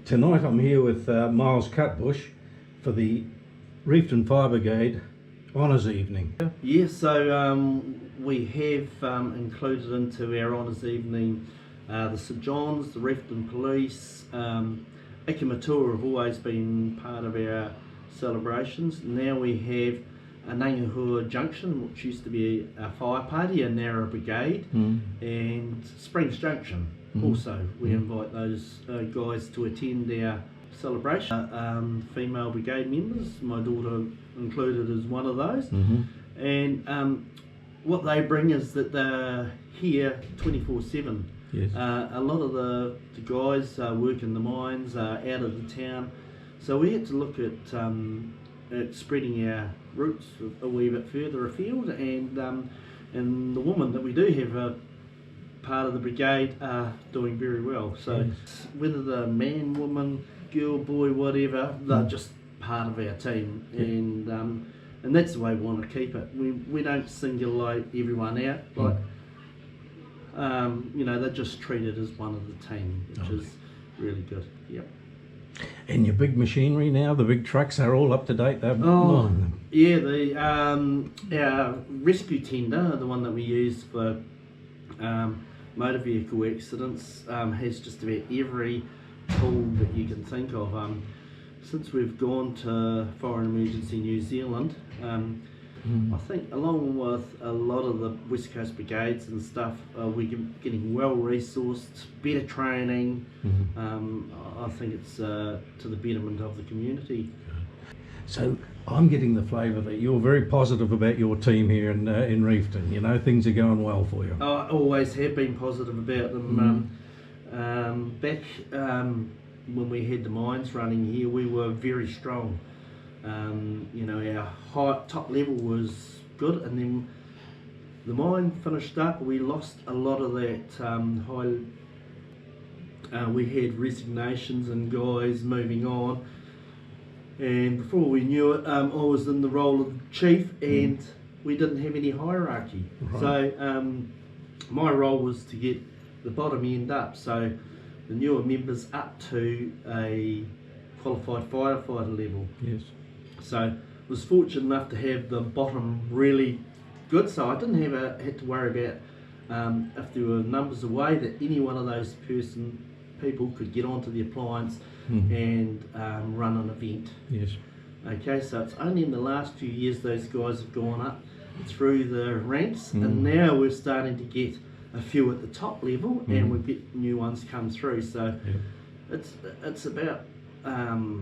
Tonight I'm here with Miles Cutbush for the Reefton Fire Brigade Honours Evening. Yeah, so we have included into our Honours Evening the St John's, the Reefton Police, Ikamatua have always been part of our celebrations. Now we have a Nangahua Junction, which used to be a fire party, and now a brigade, and Springs Junction. Also, we invite those guys to attend our celebration. Female brigade members, my daughter included as one of those, and what they bring is that they're here 24/7. Yes. A lot of the guys work in the mines, out of the town, so we had to look at spreading our roots a wee bit further afield, and the women that we do have part of the brigade are doing very well. So whether they're man, woman, girl, boy, whatever, they're just part of our team, and that's the way we want to keep it. We don't single everyone out, like you know, they're just treated as one of the team, which is really good. Yep. And your big machinery now, the big trucks are all up to date. Yeah, our rescue tender, the one that we use for motor vehicle accidents, has just about every tool that you can think of. Since we've gone to Fire and Emergency New Zealand, I think along with a lot of the West Coast brigades and stuff, we're getting well resourced, better training. I think it's to the betterment of the community. So I'm getting the flavour that you're very positive about your team here in Reefton. You know, things are going well for you. I always have been positive about them. Back when we had the mines running here, we were very strong. You know, our top level was good, and then the mine finished up. We lost a lot of that high. We had resignations and guys moving on, and before we knew it, I was in the role of chief, and we didn't have any hierarchy. Right. So my role was to get the bottom end up, so the newer members up to a qualified firefighter level. Yes. So was fortunate enough to have the bottom really good, so I didn't had to worry about if there were numbers away, that any one of those people could get onto the appliance and run an event. Yes. Okay, so it's only in the last few years those guys have gone up through the ranks, and now we're starting to get a few at the top level, and we get new ones come through. So it's about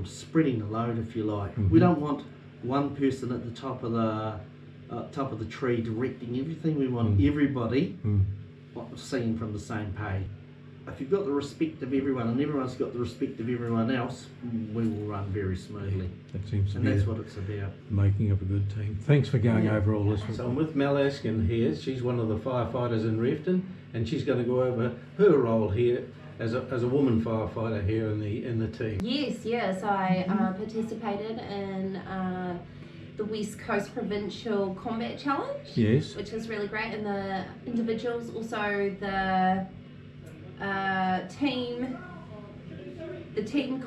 spreading the load, if you like. We don't want one person at the top of the tree directing everything. We want everybody singing from the same page. If you've got the respect of everyone, and everyone's got the respect of everyone else, we will run very smoothly. That seems to be that's what it's about. Making up a good team. Thanks for going over all this. So I'm with Mel Askin here. She's one of the firefighters in Reefton, and she's going to go over her role here as a woman firefighter here in the team. Yes, I participated in the West Coast Provincial Combat Challenge. Yes. Which was really great, and the individuals, also the team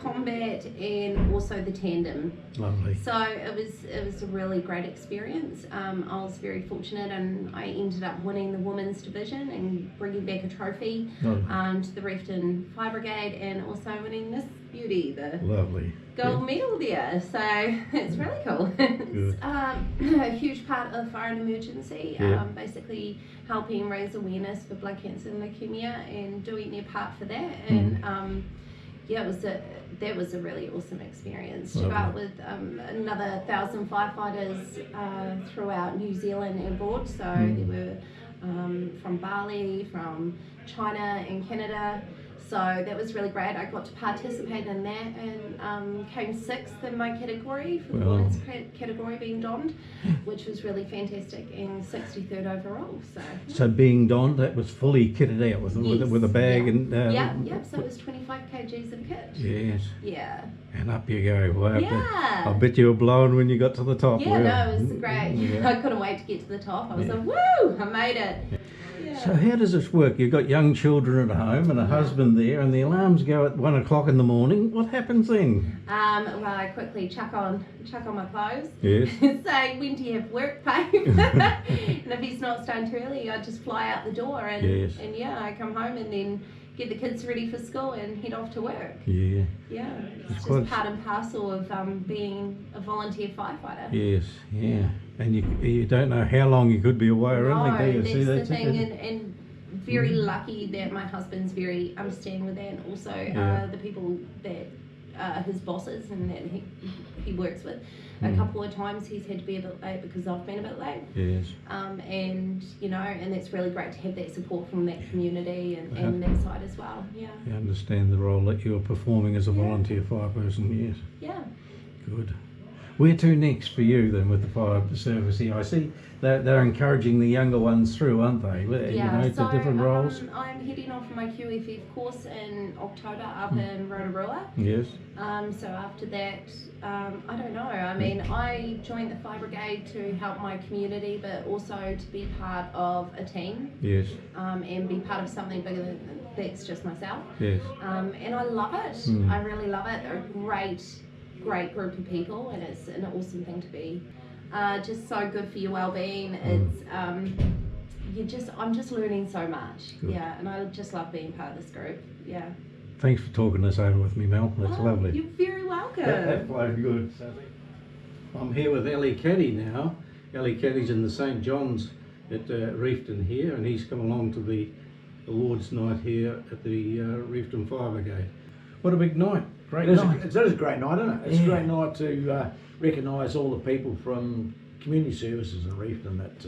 combat, and also the tandem. Lovely. So it was a really great experience. I was very fortunate, and I ended up winning the women's division and bringing back a trophy to the Reefton Fire Brigade, and also winning this beauty, the lovely gold medal there. So it's really cool. It's a huge part of Fire and Emergency, basically helping raise awareness for blood cancer and leukemia, and doing their part for that. And that was a really awesome experience. To go out with another 1,000 firefighters throughout New Zealand and abroad. So there were from Bali, from China and Canada. So that was really great. I got to participate in that, and came 6th in my category, for the women's category being donned, which was really fantastic, and 63rd overall. So being donned, that was fully kitted out with a bag and so it was 25 kgs of kit. Yes. Yeah. And up you go. Wow. Yeah. I bet you were blown when you got to the top. Yeah, no, it was great. Yeah. I couldn't wait to get to the top. I was like, woo, I made it. So how does this work? You've got young children at home and a husband there and the alarms go at 1 o'clock in the morning, what happens then? Well, I quickly chuck on my clothes. Yes. Say, when do you have work, babe? And if he's not starting too early, I just fly out the door and Yes. and yeah, I come home and then get the kids ready for school and head off to work. Yeah. Yeah, it's quite- just part and parcel of being a volunteer firefighter. Yes, yeah. And you don't know how long you could be away or No, anything, do you? that's the thing, it. and very lucky that my husband's very understanding with that, and also Yeah. the people that his bosses and that he works with. A couple of times he's had to be a bit late because I've been a bit late. Yes. And you know, and it's really great to have that support from that community and that side as well. Yeah. You understand the role that you're performing as a volunteer fire person, yes. Yeah. Good. Where to next for you then with the fire service here? I see they're encouraging the younger ones through, aren't they? Yeah, You know, so to different roles. I'm heading off my QFF course in October up in Rotorua. Yes. So after that, I don't know. I mean, I joined the Fire Brigade to help my community, but also to be part of a team. Yes. And be part of something bigger than that's just myself. Yes. And I love it. I really love it. A great group of people, and it's an awesome thing to be. Just so good for your well-being. It's I'm just learning so much. Good. Yeah, and I just love being part of this group. Yeah. Thanks for talking this over with me, Mel. That's lovely. You're very welcome. That flowed good. I'm here with Ellie Caddy now. Ellie Caddy's in the St. John's at Reefton here, and he's come along to the awards night here at the Reefton Fire Brigade. What a big night. Great night. It is a great night, isn't it? It's a great night to recognise all the people from community services in Reefton that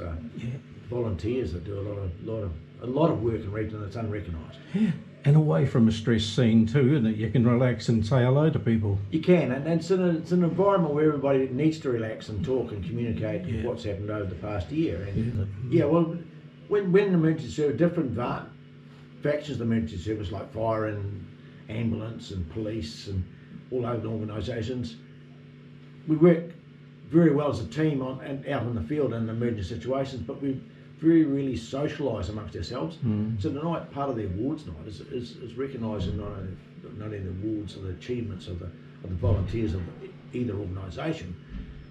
volunteers that do a lot of work in Reefton that's unrecognised. Yeah. And away from a stress scene too, isn't it? You can relax and say hello to people. You can, and it's an environment where everybody needs to relax and talk and communicate what's happened over the past year. And well, when emergency service, different factions of the emergency service like fire and ambulance and police and all over the organisations, we work very well as a team out in the field in emergency situations, but we really socialise amongst ourselves. So tonight, part of the awards night is recognising not only the awards and the achievements of the volunteers of either organisation,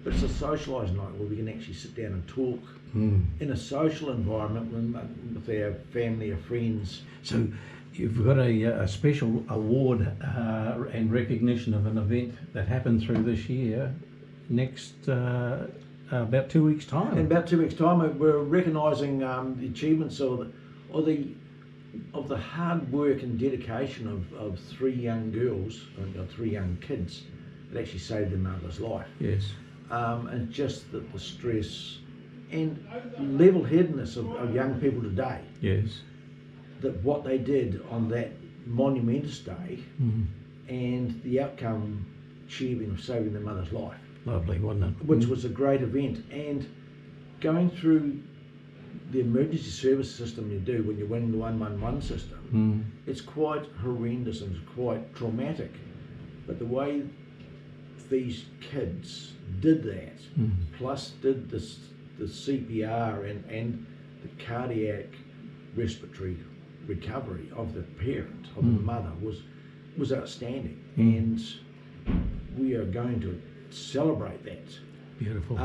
but it's a socialising night where we can actually sit down and talk in a social environment with our family or friends. So you've got a special award and recognition of an event that happened through this year. Next about 2 weeks' time. In about 2 weeks' time, we're recognising the achievements of the hard work and dedication of 3 young girls, 3 young kids that actually saved their mother's life. Yes. And just the stress and level-headedness of young people today. Yes. That what they did on that monumentous day and the outcome achieving of saving their mother's life. Lovely, wasn't it? Which was a great event. And going through the emergency service system you do when you're winning the 111 system, it's quite horrendous and it's quite traumatic. But the way these kids did that, plus did the CPR and the cardiac respiratory recovery of the parent, of the mother, was outstanding. And we are going to celebrate that. Beautiful.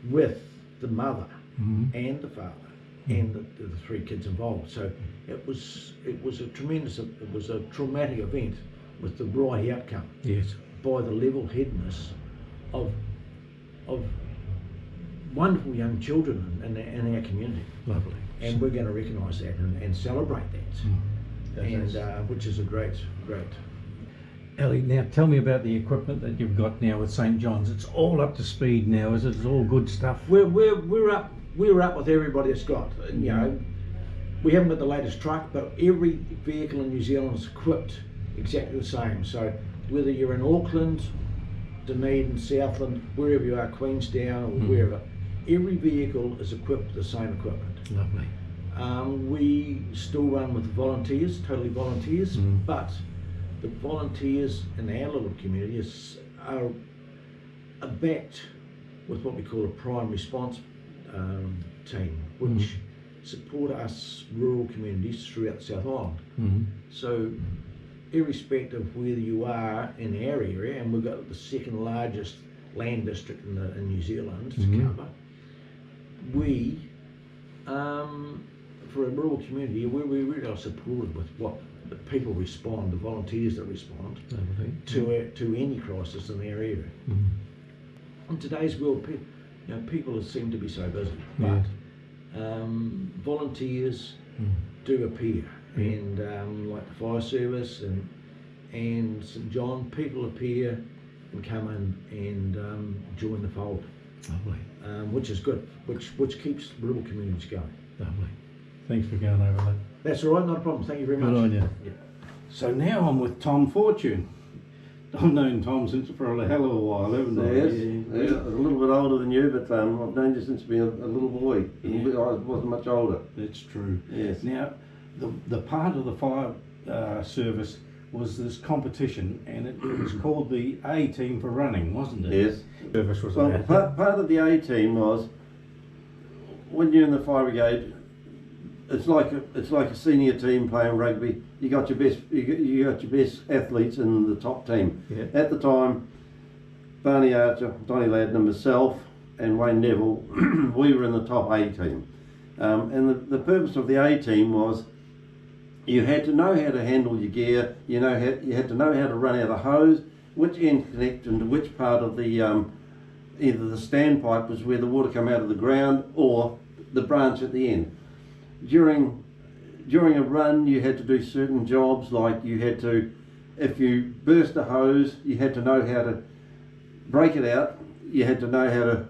With the mother and the father and the 3 kids involved. So it was a traumatic event with the right outcome. Yes. By the level-headedness of wonderful young children in our community. Lovely. And we're going to recognise that and celebrate that, which is a great. Ellie, now tell me about the equipment that you've got now with St. John's. It's all up to speed now, is it? It's all good stuff. We're up with everybody that's got. You know, we haven't got the latest truck, but every vehicle in New Zealand is equipped exactly the same. So whether you're in Auckland, Dunedin, Southland, wherever you are, Queenstown or wherever, every vehicle is equipped with the same equipment. Lovely. We still run with volunteers, totally volunteers, but the volunteers in our little community are backed with what we call a prime response team, which support us rural communities throughout the South Island. So irrespective of whether you are in our area, and we've got the second largest land district in New Zealand to cover, we, for a rural community, we really are supported with what the people respond, the volunteers that respond to any crisis in their area. In today's world, people seem to be so busy, but volunteers do appear, and like the fire service and St John, people appear and come in and join the fold. Lovely. Which is good, which keeps rural communities going. Lovely. Thanks for going over that. That's all right, not a problem. Thank you very much. Good on you. Yeah. So now I'm with Tom Fortune. I've known Tom since for a hell of a while, haven't I? Yes, a little bit older than you, but I've known you since being a little boy. I wasn't much older. That's true. Yes. Now, the part of the fire service was this competition, and it was called the A team for running, wasn't it? Yes. Service was Well, about part of the A team was when you're in the fire brigade. It's like a senior team playing rugby. You got your best athletes in the top team. Yeah. At the time, Barney Archer, Donny Ladden, and myself, and Wayne Neville, we were in the top A team. And the purpose of the A team was you had to know how to handle your gear. You had to know how to run out a hose, which end connect into which part of the either the standpipe was where the water come out of the ground, or the branch at the end. During a run, you had to do certain jobs, like you had to, if you burst a hose, you had to know how to break it out. You had to know how to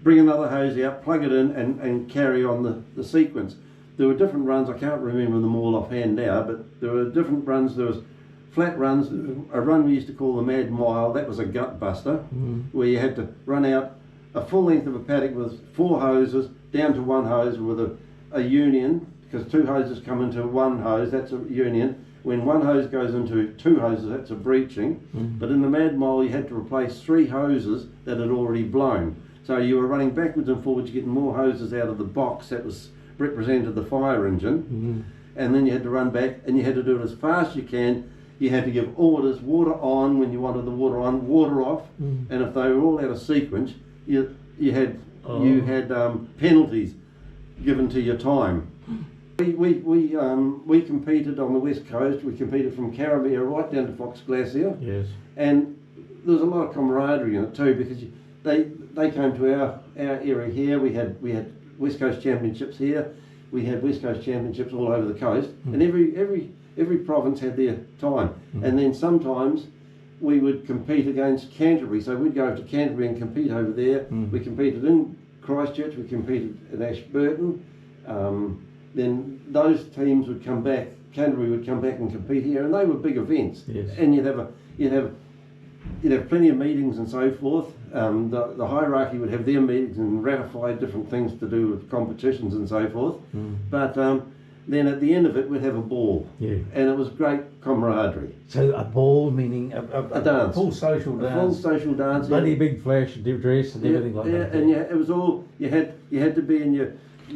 bring another hose out, plug it in, and carry on the sequence. There were different runs. I can't remember them all offhand now, but there were different runs. There was flat runs. A run we used to call the Mad Mile. That was a gut buster, where you had to run out a full length of a paddock with 4 hoses down to 1 hose with a union, because 2 hoses come into 1 hose, that's a union. When 1 hose goes into 2 hoses, that's a breaching. But in the Mad Mile, you had to replace 3 hoses that had already blown. So you were running backwards and forwards, getting more hoses out of the box that was represented the fire engine. And then you had to run back, and you had to do it as fast as you can. You had to give orders, water on when you wanted the water on, water off. And if they were all out of sequence, you had penalties given to your time. We competed on the west coast. We competed from Caribbean right down to Fox Glacier. Yes. And there was a lot of camaraderie in it too, because they came to our area here. We had West Coast Championships here. We had West Coast Championships all over the coast, and every province had their time. And then sometimes we would compete against Canterbury, so we'd go to Canterbury and compete over there. We competed in Christchurch, we competed in Ashburton. Then those teams would come back. Canterbury would come back and compete here, and they were big events. Yes. And you'd have plenty of meetings and so forth. The hierarchy would have their meetings and ratify different things to do with competitions and so forth. But then at the end of it, we'd have a ball. Yeah. And it was great camaraderie. So a ball meaning a dance. Full social dance. A full social dance. Bloody big flash dress and everything like that. And it was all, you had to be in your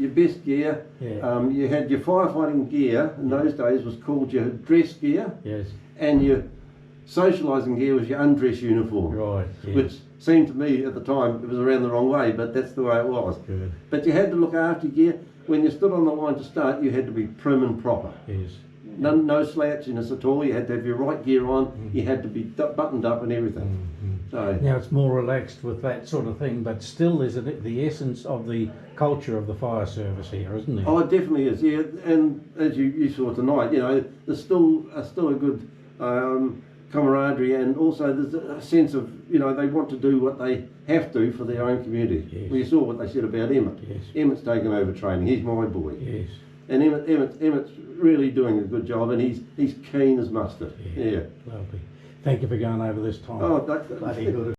best gear. Yeah. You had your firefighting gear, in those days was called your dress gear. Yes. And your socialising gear was your undress uniform. Right. Yes. Which seemed to me at the time, it was around the wrong way, but that's the way it was. Good. But you had to look after your gear. When you stood on the line to start, you had to be prim and proper. Yes. No slouchiness at all. You had to have your right gear on. You had to be buttoned up and everything. So now it's more relaxed with that sort of thing, but still there's the essence of the culture of the fire service here, isn't there? Oh, it definitely is. Yeah, and as you saw tonight, there's still a good camaraderie, and also there's a sense of they want to do what they have to for their own community. Yes. Well, you saw what they said about Emmett. Yes. Emmett's taken over training. He's my boy. Yes. And Emmett's really doing a good job, and he's keen as mustard. Yeah. Lovely. Thank you for going over this time. Oh, that's bloody good.